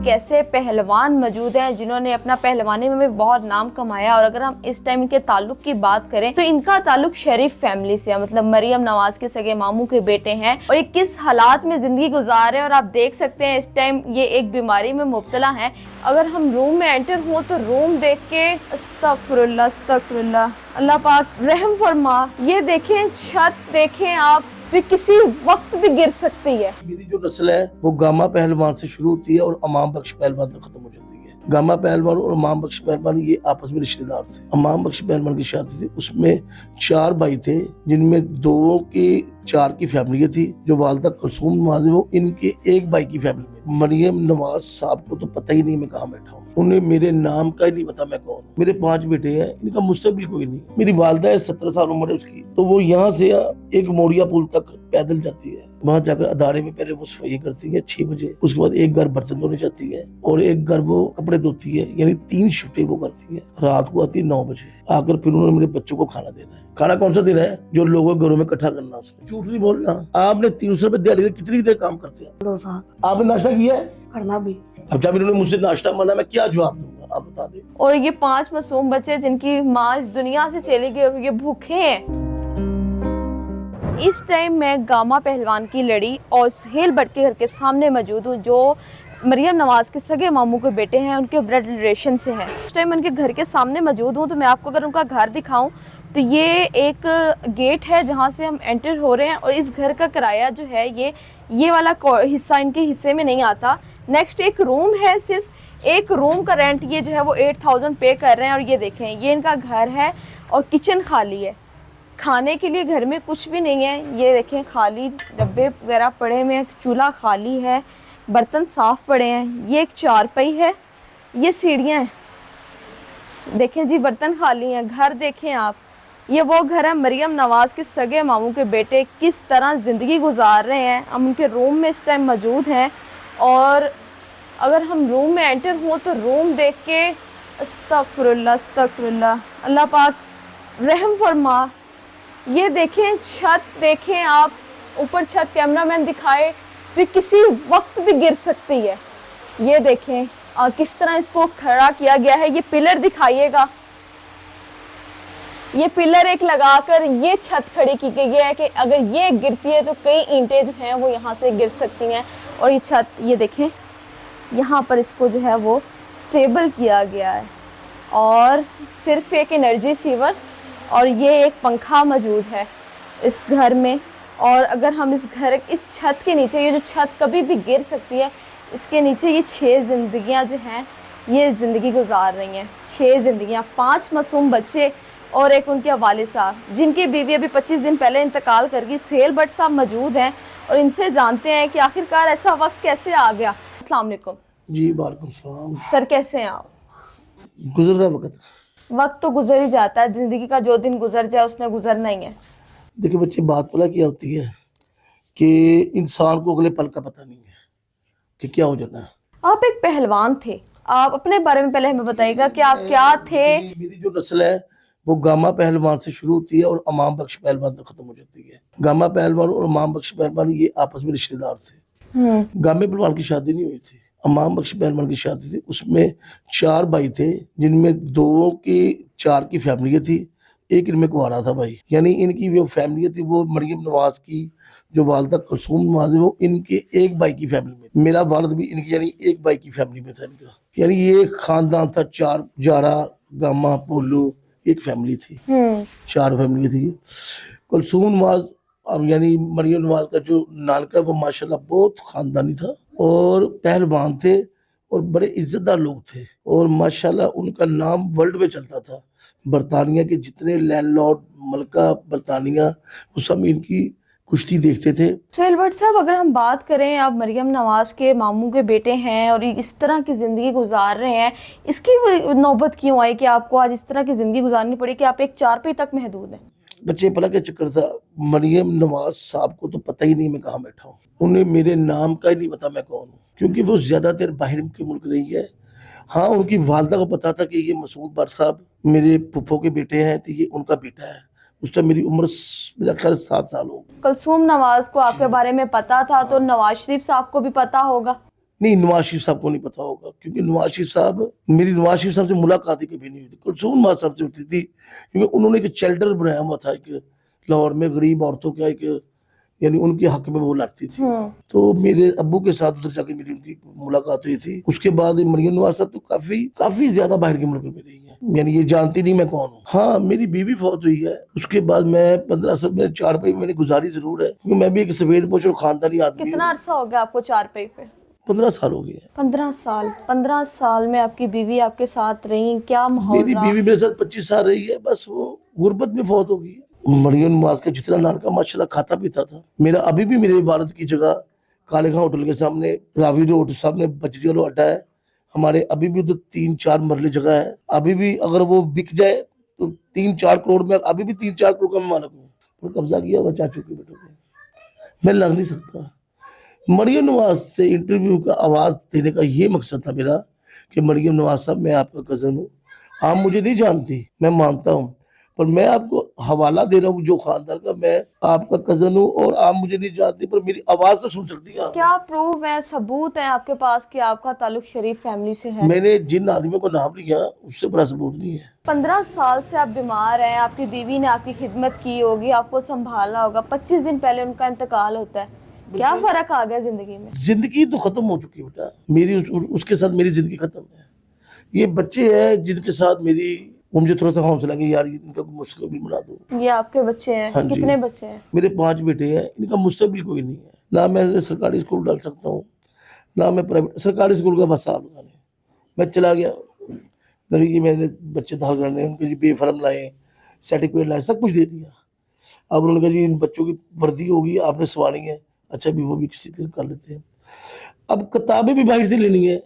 कैसे पहलवान मौजूद हैं जिन्होंने अपना पहलवानी में भी बहुत नाम कमाया। और अगर हम इस टाइम इनके ताल्लुक की बात करें तो इनका ताल्लुक शरीफ फैमिली से है, मतलब मरियम नवाज के सगे मामू के बेटे हैं। और ये किस हालात में जिंदगी गुजार रहे हैं और आप देख सकते हैं इस टाइम ये एक बीमारी में मुब्तला हैं। अगर हम रूम में एंटर हों तो रूम देख के अस्तगफिरुल्लाह अस्तगफिरुल्लाह, अल्लाह पाक रहम फरमा। ये देखें, छत देखें आप, तो किसी वक्त भी गिर सकती है। मेरी जो नस्ल है वो गामा पहलवान से शुरू होती है और इमाम बख्श पहलवान तक खत्म हो जाती है। गामा पहलवान और इमाम बख्श पहलवान ये आपस में रिश्तेदार थे। इमाम बख्श पहलवान की शादी थी, उसमें 4 भाई थे, जिनमें 2 की 4 की फैमिली थी। जो वालदा कुलसूम नवाज है वो इनके एक भाई की फैमिली में। मरियम नवाज साहब को तो पता ही नहीं मैं कहाँ बैठा हूँ, उन्हें मेरे नाम का ही नहीं पता मैं कौन हूँ। मेरे 5 बेटे हैं, इनका मुस्तकबिल कोई नहीं। मेरी वालदा है 17 साल उम्र है उसकी, तो वो यहाँ से एक मोड़िया पुल तक पैदल जाती है। वहां जाकर अदारे में पहले वो सफाई करती है 6 बजे, उसके बाद एक घर बर्तन धोने जाती है और एक घर वो कपड़े धोती है, यानी 3 शिफ्टें वो करती है। रात को आती है 9 बजे, आकर फिर उन्होंने मेरे बच्चों को खाना देना है। खाना कौन सा देना है? जो लोगों के घरों में इकट्ठा करना। उसने झूठ नहीं बोलना। आपने 300 रुपए दिहाड़ी में कितनी देर काम करते हैं? 2 साल। आपने नाश्ता किया है? करना भी। अब जब इन्होंने मुझसे नाश्ता मांगा, मैं क्या जवाब दूंगा आप बता दें। और ये 5 मासूम बच्चे जिनकी माँ इस दुनिया से चली गई और ये भूखे हैं। इस टाइम मैं गामा पहलवान की लड़ी और सुहेल भट्ट के घर के सामने मौजूद हूँ, जो मरियम नवाज के सगे मामू के बेटे हैं, उनके ब्लड रिलेशन से हैं। इस टाइम उनके घर के सामने मौजूद हूँ। तो मैं आपको अगर उनका घर दिखाऊं तो ये एक गेट है जहाँ से हम एंटर हो रहे हैं। और इस घर का किराया जो है ये वाला हिस्सा इनके हिस्से में नहीं आता। नेक्स्ट एक रूम है, सिर्फ एक रूम का रेंट ये जो है वो 8000 पे कर रहे हैं। और ये देखें, ये इनका घर है और किचन खाली है। खाने के लिए घर में कुछ भी नहीं है। ये देखें, खाली डब्बे वगैरह पड़े हुए हैं, चूल्हा खाली है, बर्तन साफ पड़े हैं। ये एक चारपाई है, ये सीढ़ियाँ हैं। देखें जी, बर्तन खाली हैं। घर देखें आप, ये वो घर है मरियम नवाज के सगे मामू के बेटे किस तरह ज़िंदगी गुजार रहे हैं। हम उनके रूम में इस टाइम मौजूद हैं। और अगर हम रूम में एंटर हों तो रूम देख के अस्तगफिरुल्लाह अस्तगफिरुल्लाह, अल्लाह पाक रहम फरमा। ये देखें, छत देखें आप, ऊपर छत कैमरामैन दिखाए तो किसी वक्त भी गिर सकती है। ये देखें और किस तरह इसको खड़ा किया गया है। ये पिलर दिखाइएगा, ये पिलर एक लगाकर ये छत खड़ी की गई है कि अगर ये गिरती है तो कई ईंटें जो हैं वो यहाँ से गिर सकती हैं। और ये छत, ये देखें, यहाँ पर इसको जो है वो स्टेबल किया गया है। और सिर्फ एक एनर्जी सीवर और ये एक पंखा मौजूद है इस घर में। और अगर हम इस छत के नीचे, ये जो छत कभी भी गिर सकती है, इसके नीचे ये 6 ज़िंदगियाँ जो हैं ये ज़िंदगी गुजार रही हैं। 6 ज़िंदगियाँ, 5 मासूम बच्चे और एक उनके वालिद साहब जिनकी बीवी अभी 25 दिन पहले इंतकाल कर गई। सुहेल भट्ट साहब मौजूद हैं और इनसे जानते हैं कि आखिरकार ऐसा वक्त कैसे आ गया। अस्सलाम वालेकुम। जी वालेकुम सलाम। सर कैसे हैं आप? गुजर रहा वक्त तो गुजर ही जाता है, ज़िंदगी का जो दिन गुजर जाए उसने गुजरना ही है। देखिए बच्चे, बात पता क्या होती है कि इंसान को अगले पल का पता नहीं है कि क्या हो जाना है। आप एक पहलवान थे, आप अपने बारे में पहले हमें बताइएगा कि आप क्या थे। मेरी जो नस्ल है वो गामा पहलवान से शुरू होती है और इमाम बख्श पहलवान तक खत्म हो जाती है। गामा पहलवान और इमाम बख्श पहलवान ये आपस में रिश्तेदार थे। गामे पहलवान की शादी नहीं हुई थी, इमाम बख्श पहलवान की शादी थी। उसमें 4 भाई थे, जिनमें 2 की 4 की फैमिली थी, एक इनमें कुंवारा था भाई। यानी इनकी जो फैमिली थी वो मरियम नवाज की जो वालदा कुलसूम नवाज है वो इनके एक भाई की फैमिली में। मेरा वालिद भी इनकी यानी एक भाई की फैमिली में था इनका। यानी ये खानदान था। 4 जारा, गामा, पोलू, एक फैमिली थी। 4 फैमिली थी। कुलसूम नवाज अब यानी मरियम नवाज का जो नानका वो माशाल्लाह बहुत खानदानी था और पहलवान थे और बड़े इज्जतदार लोग थे। और माशाल्लाह उनका नाम वर्ल्ड में चलता था। बरतानिया के जितने लैंडलॉर्ड, मलका बरतानिया, वो सब इनकी कुश्ती देखते थे। सुहेल भट्ट साहब, अगर हम बात करें, आप मरियम नवाज के मामू के बेटे हैं और इस तरह की ज़िंदगी गुजार रहे हैं, इसकी नौबत क्यों आई कि आपको आज इस तरह की ज़िंदगी गुजारनी पड़ी कि आप एक चारपाई तक महदूद हैं? बच्चे पता क्या चक्कर था, मरियम नवाज साहब को तो पता ही नहीं मैं कहाँ बैठा हूँ, उन्हें मेरे नाम का ही नहीं पता मैं कौन हूँ, क्योंकि वो ज़्यादातर बाहर के मुल्क रही है। हाँ, उनकी वालदा को पता था कि ये मसूद भट्ट साहब मेरे फुफो के बेटे हैं, तो ये उनका बेटा है। उस टाइम मेरी उम्र 7 साल हो। कुलसूम नवाज को आपके बारे में पता था तो नवाज शरीफ साहब को भी पता होगा। نہیں نواز شریف صاحب کو نہیں پتا ہوگا، کیونکہ نواز شریف صاحب، میری نواز شریف صاحب سے ملاقات ہی کبھی نہیں ہوئی تھی، کلثوم ماں صاحب سے ہوتی تھی، کیونکہ انہوں نے ایک شیلٹر بنایا ہوا تھا ایک لاہور میں غریب عورتوں کا، ایک یعنی ان کے حق میں وہ لڑتی تھی، تو میرے ابو کے ساتھ ادھر جا کے میری ان کی ملاقات ہوئی تھی۔ اس کے بعد مریم نواز صاحب تو کافی زیادہ باہر کے ملک میں رہی ہے، یعنی یہ جانتی نہیں میں کون ہوں۔ ہاں میری بیوی فوت ہوئی ہے، اس کے بعد میں 15 سال میں چارپائی میں نے گزاری ضرور ہے، کیونکہ میں بھی ایک سفید پوش اور خاندانی آدمی ہوں۔ کتنا عرصہ ہو گیا آپ کو چارپائی پہ؟ 15 سال ہو گئے ہیں۔ 15 سال میں آپ کی بیوی آپ کے ساتھ رہی، کیا ماحول میری رہا؟ بیوی میرے ساتھ 25 سال رہی ہے، بس وہ غربت میں فوت ہو گئی ہے۔ مریم نواز کا جتنا نان کا ماشاءاللہ کھاتا پیتا تھا، میرا ابھی بھی میرے والد کی جگہ کالے خان ہوٹل کے سامنے راوی روڈ سامنے بچری والا اڈا ہے، ہمارے ابھی بھی ادھر 3-4 مرلے جگہ ہے، ابھی بھی اگر وہ بک جائے تو 3-4 کروڑ میں، ابھی بھی 3-4 کروڑ کا میں مالک ہوں، اور قبضہ کیا ہوا چاچو کے بیٹوں نے، میں لڑ نہیں سکتا۔ مریم نواز سے انٹرویو کا آواز دینے کا یہ مقصد تھا میرا کہ مریم نواز صاحب میں آپ کا کزن ہوں، آپ مجھے نہیں جانتی، میں مانتا ہوں، پر میں آپ کو حوالہ دے رہا ہوں جو خاندان کا، میں آپ کا کزن ہوں اور آپ مجھے نہیں جانتی، پر میری آواز تو سن سکتی ہیں۔ کیا پروف ہے، ثبوت ہے آپ کے پاس کہ آپ کا تعلق شریف فیملی سے ہے؟ میں نے جن آدمیوں کو نام لیا اس سے بڑا ثبوت نہیں ہے۔ 15 سال سے آپ بیمار ہیں، آپ کی بیوی نے آپ کی خدمت کی ہوگی، آپ کو سنبھالا ہوگا، 25 دن پہلے ان کا انتقال ہوتا ہے، کیا فرق آ گیا زندگی میں؟ زندگی تو ختم ہو چکی بیٹا میری، اس کے ساتھ میری زندگی ختم ہے۔ یہ بچے ہیں جن کے ساتھ میری، وہ مجھے تھوڑا سا حوصلہ کہ یار ان کا مستقبل بنا دو۔ یہ آپ کے بچے ہیں؟ ہاں جی۔ کتنے بچے ہیں؟ میرے 5 بیٹے ہیں، ان کا مستقبل کوئی نہیں ہے، نہ میں سرکاری اسکول ڈال سکتا ہوں نہ میں پرائیویٹ، سرکاری اسکول کا بس صاحب لگانے، میں چلا گیا لڑکی کی، میں نے بچے داخل کرنے، ان کے جی بے فرم لائے، سرٹیفکیٹ لائے، سب کچھ دے دیا۔ اب انہوں نے کہا جی ان بچوں کی وردی ہوگی آپ نے سوانی ہے، اچھا بھی وہ بھی کسی سے کر لیتے ہیں۔ اب کتابیں بھی باہر سے لینی ہے،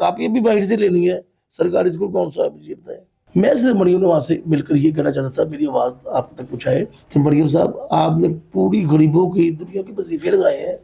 کاپیاں بھی باہر سے لینی ہے، سرکاری اسکول کون سا ہے مجھے بتائیں۔ میں صرف مریم نواز سے مل کر یہ کہنا چاہتا تھا، میری آواز آپ تک پہنچائے کہ مریم صاحب آپ نے پوری غریبوں کی دنیا کے وظیفے لگائے ہیں،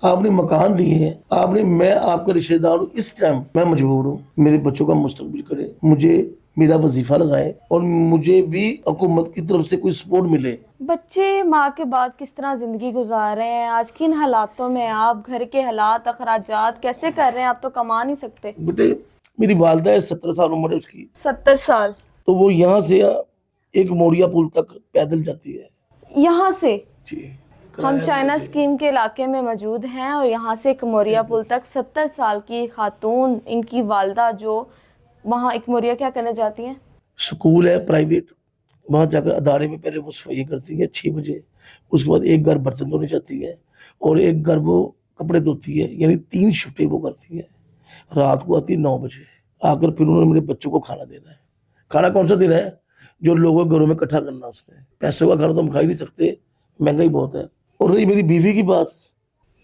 آپ نے مکان دیے ہیں، آپ نے، میں آپ کا رشتہ دار ہوں، اس ٹائم میں مجبور ہوں میرے بچوں کا مستقبل کرے، مجھے میرا وظیفہ لگائے اور مجھے بھی حکومت کی طرف سے کوئی سپورٹ ملے۔ بچے ماں کے بعد کس طرح زندگی گزار رہے ہیں آج کن حالاتوں میں؟ آپ گھر کے حالات، اخراجات کیسے کر رہے ہیں؟ آپ تو کما نہیں سکتے۔ بیٹے میری والدہ ہے، 17 سال عمر ہے اس کی، 70 سال؟ تو وہ یہاں سے ایک موریا پل تک پیدل جاتی ہے۔ یہاں سے؟ جی ہم چائنا اسکیم کے علاقے میں موجود ہیں اور یہاں سے کموریا پل تک 70 سال کی خاتون، ان کی والدہ جو وہاں ایک موریا کیا کرنے جاتی ہیں؟ سکول ہے پرائیویٹ، وہاں جا کر ادارے میں پہلے وہ صفائی کرتی ہے 6 بجے، اس کے بعد ایک گھر برتن دھونے جاتی ہے اور ایک گھر وہ کپڑے دھوتی ہے، یعنی 3 شفٹیں وہ کرتی ہے۔ رات کو آتی ہے 9 بجے، آ کر پھر انہوں نے میرے بچوں کو کھانا دینا ہے۔ کھانا کون سا دینا ہے؟ جو لوگوں کے گھروں میں اکٹھا کرنا، اس نے پیسوں کا کھانا تو ہم کھا ہی نہیں سکتے، مہنگائی بہت ہے۔ اور رہی میری بیوی کی بات،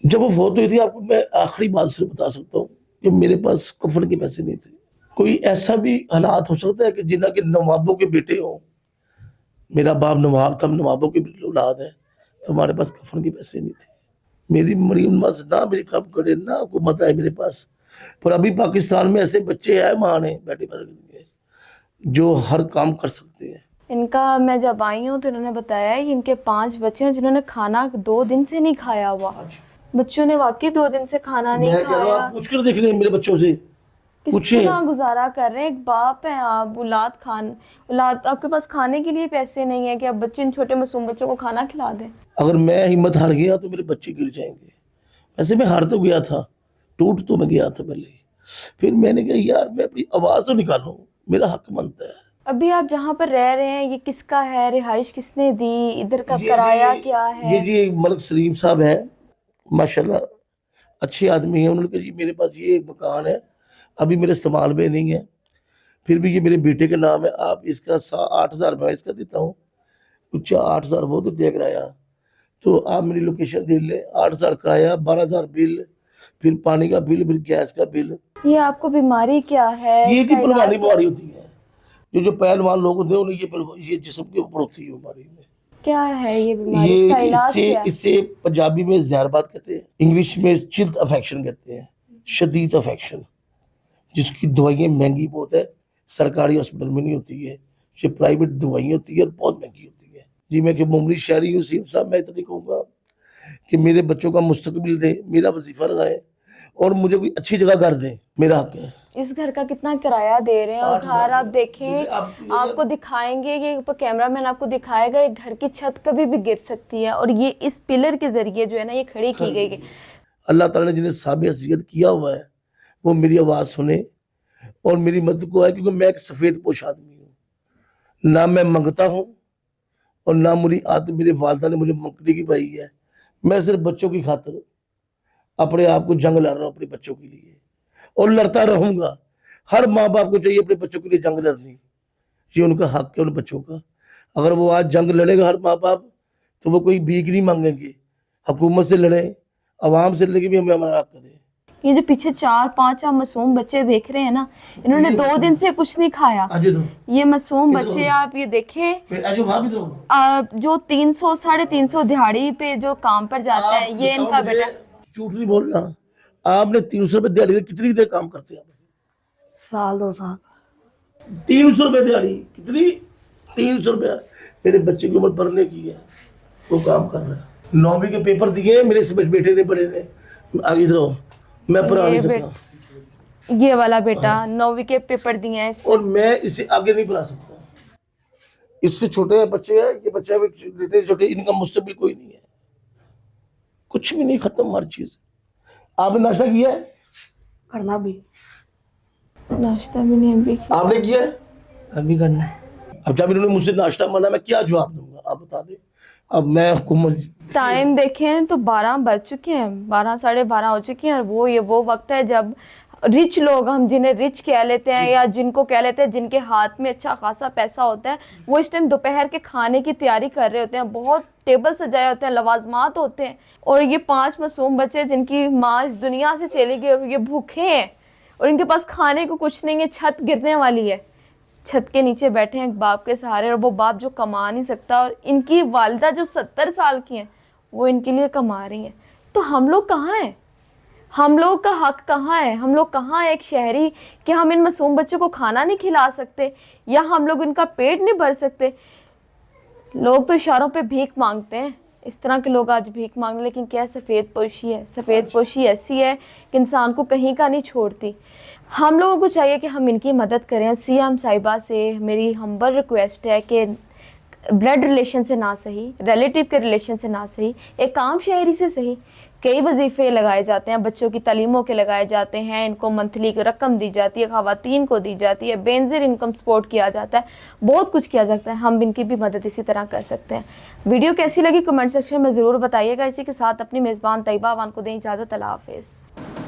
جب وہ فوت ہوئی تھی، آپ کو میں آخری بات سے بتا سکتا ہوں کہ میرے پاس کفن کے پیسے نہیں تھے۔ کوئی ایسا بھی حالات ہو سکتا ہے کہ جنہ کے نوابوں کے بیٹے ہوں، میرا باپ نواب تھا، نوابوں کی اولاد ہے، تو ہمارے پاس کفن کے پیسے نہیں تھے۔ میری مریم نواز نہ میری کام کرے، نہ حکومت آئے میرے پاس، پر ابھی پاکستان میں ایسے بچے ہیں، ماں نے بیٹے پیدا کر دیے جو ہر کام کر سکتے ہیں۔ ان کا، میں جب آئی ہوں تو انہوں نے بتایا کہ ان کے 5 بچے ہیں جنہوں نے کھانا 2 دن سے نہیں کھایا ہوا۔ بچوں نے واقعی 2 دن سے کھانا نہیں میں کہہ رہا ہوں کھایا۔ آپ پوچھ کر دیکھ رہے ہیں میرے بچوں سے، کس طرح گزارا کر رہے ہیں؟ ایک باپ ہیں آپ، اولاد آپ کے پاس کھانے کے لیے پیسے نہیں ہیں کہ آپ بچے، ان چھوٹے معصوم بچوں کو کھانا کھلا دیں؟ اگر میں ہمت ہار گیا تو میرے بچے گر جائیں گے۔ ویسے میں ہار تو گیا تھا، ٹوٹ تو میں گیا تھا پہلے ہی، پھر میں نے کہا یار میں اپنی آواز تو نکالوں، میرا حق بنتا ہے۔ ابھی آپ جہاں پر رہ رہے ہیں یہ کس کا ہے؟ رہائش کس نے دی؟ ادھر کا کرایہ کیا ہے؟ جی ایک ملک سلیم صاحب ہے، ماشاءاللہ اچھے آدمی ہیں، انہوں نے کہا جی میرے پاس یہ ایک مکان ہے، ابھی میرے استعمال میں نہیں ہے، پھر بھی یہ میرے بیٹے کے نام ہے، آپ اس کا 8,000 میں اس کا دیتا ہوں، کچھ 8,000 وہ دیتے ہیں کرایہ، تو آپ میری لوکیشن دے لیں، 8,000 کرایہ، 12,000 بل، پھر پانی کا بل، پھر گیس کا بل۔ یہ آپ کو بیماری کیا ہے؟ یہ اس کا پلوانی علاج بیماری ہوتی ہے، جو پہلوان لوگ ہوتے ہیں انہیں یہ جسم کے اوپر ہوتی ہے بیماری میں۔ کیا ہے یہ بیماری؟ اس کا علاج کیا ہے؟ اس سے پنجابی میں زہر بات کہتے ہیں، انگلش میں چلت افیکشن کہتے ہیں، شدید افیکشن، جس کی دوائیں مہنگی بہت ہے، سرکاری ہاسپٹل میں نہیں ہوتی ہے، یہ پرائیویٹ دوائیں ہوتی ہے اور بہت مہنگی ہوتی ہے۔ جی میں کہ معمولی شہری ہوں سیم صاحب، میں اتنا کہوں گا کہ میرے بچوں کا مستقبل دے، میرا وظیفہ لگائے और मुझे कोई अच्छी जगह घर दें, मेरा हक है। इस घर का कितना किराया दे रहे हैं, और 8,000 घर आप देखें, आपको दिखाएंगे, ये ऊपर कैमरामैन आपको दिखाएगा, एक घर की छत कभी भी गिर सकती है, और ये इस पिलर के जरिए जो है ना ये खड़ी की गई है। अल्लाह ताला ने जिन्हें साबित हैसियत किया हुआ है वो मेरी आवाज़ सुने और मेरी मदद को है, क्योंकि मैं एक सफ़ेद पोश आदमी हूँ, ना मैं मंगता हूँ और ना मेरे वालदा ने मुझे मंगने की पाई है। मैं सिर्फ बच्चों की खातिर अपने आप को जंग लड़ रहा हूँ अपने बच्चों के लिए, और लड़ता रहूंगा। हर माँ बाप को चाहिए अपने बच्चों के लिए जंग लड़नी, ये उनका हक है उन बच्चों का। अगर वो आज जंग लड़ेगा हर माँ बाप, तो वो कोई भीख नहीं मांगेंगे, हुकूमत से लड़े, आवाम से लड़े भी हमें हमारा हक दे। ये जो पीछे 4-5 आप मासूम बच्चे देख रहे हैं ना, इन्होंने 2 दिन से कुछ नहीं खाया। ये मासूम बच्चे आप ये देखें, जो 300 350 दिहाड़ी पे जो काम पर जाते हैं, ये इनका बेटा। झूठ नहीं बोलना, आपने 300 रुपए दिहाड़ी में कितनी देर काम करते हैं? 2 साल 300 रुपए दिहाड़ी कितनी? 300 रुपया। मेरे बच्चे की उम्र पढ़ने की है, वो काम कर रहा है। 9वीं के पेपर दिए मेरे से बेटे ने, बड़े ने। आगे इधर मैं पढ़ा नहीं सकता। ये वाला बेटा 9वीं के पेपर दिए हैं, और मैं इसे आगे नहीं पढ़ा सकता। इससे छोटे बच्चे हैं, ये बच्चा भी छोटे, इनका मुस्तकबिल कोई नहीं है, कुछ भी नहीं, खत्म हर चीज। आपने नाश्ता किया है? करना भी, नाश्ता भी नहीं अभी किया। आपने किया है? अभी करना है। अब जब इन्होंने मुझसे नाश्ता मांगा, मैं क्या जवाब दूंगा आप बता दें। अब मैं हुकूमत, टाइम देखें तो 12 बज चुके हैं, 12 साढ़े 12 हो चुके हैं, और ये वो वक्त है जब रिच लोग, हम जिन्हें रिच कह लेते हैं या जिनको कह लेते हैं जिनके हाथ में अच्छा खासा पैसा होता है, वो इस टाइम दोपहर के खाने की तैयारी कर रहे होते हैं। बहुत टेबल सजाए होते हैं, लवाजमात होते हैं, और ये 5 मासूम बच्चे जिनकी माँ इस दुनिया से चली गई और ये भूखे हैं और इनके पास खाने को कुछ नहीं है, छत गिरने वाली है, छत के नीचे बैठे हैं एक बाप के सहारे, और वो बाप जो कमा नहीं सकता, और इनकी वालिदा जो 70 साल की हैं वो इनके लिए कमा रही हैं। तो हम लोग कहाँ हैं? हम लोग का हक कहाँ है? हम लोग कहाँ है एक शहरी कि हम इन मासूम बच्चों को खाना नहीं खिला सकते, या हम लोग इनका पेट नहीं भर सकते? लोग तो इशारों पे भीख मांगते हैं, इस तरह के लोग आज भीख मांगने, लेकिन क्या सफ़ेद पोशी है, सफ़ेद पोशी ऐसी है कि इंसान को कहीं का नहीं छोड़ती। हम लोगों को चाहिए कि हम इनकी मदद करें। सीएम साहिबा से मेरी हम्बल रिक्वेस्ट है कि ब्लड रिलेशन से ना सही, रिलेटिव के रिलेशन से ना सही, एक आम शहरी से सही, कई वजीफ़े लगाए जाते हैं, बच्चों की तालीमों के लगाए जाते हैं, इनको मंथली की रकम दी जाती है, ख़वातीन को दी जाती है, बेनज़ीर इनकम सपोर्ट किया जाता है, बहुत कुछ किया जाता है। हम इनकी भी मदद इसी तरह कर सकते हैं। वीडियो कैसी लगी कमेंट सेक्शन में ज़रूर बताइएगा। इसी के साथ अपनी मेज़बान तैयबा अवान को दें इजाज़त। अल्लाह हाफ़िज़।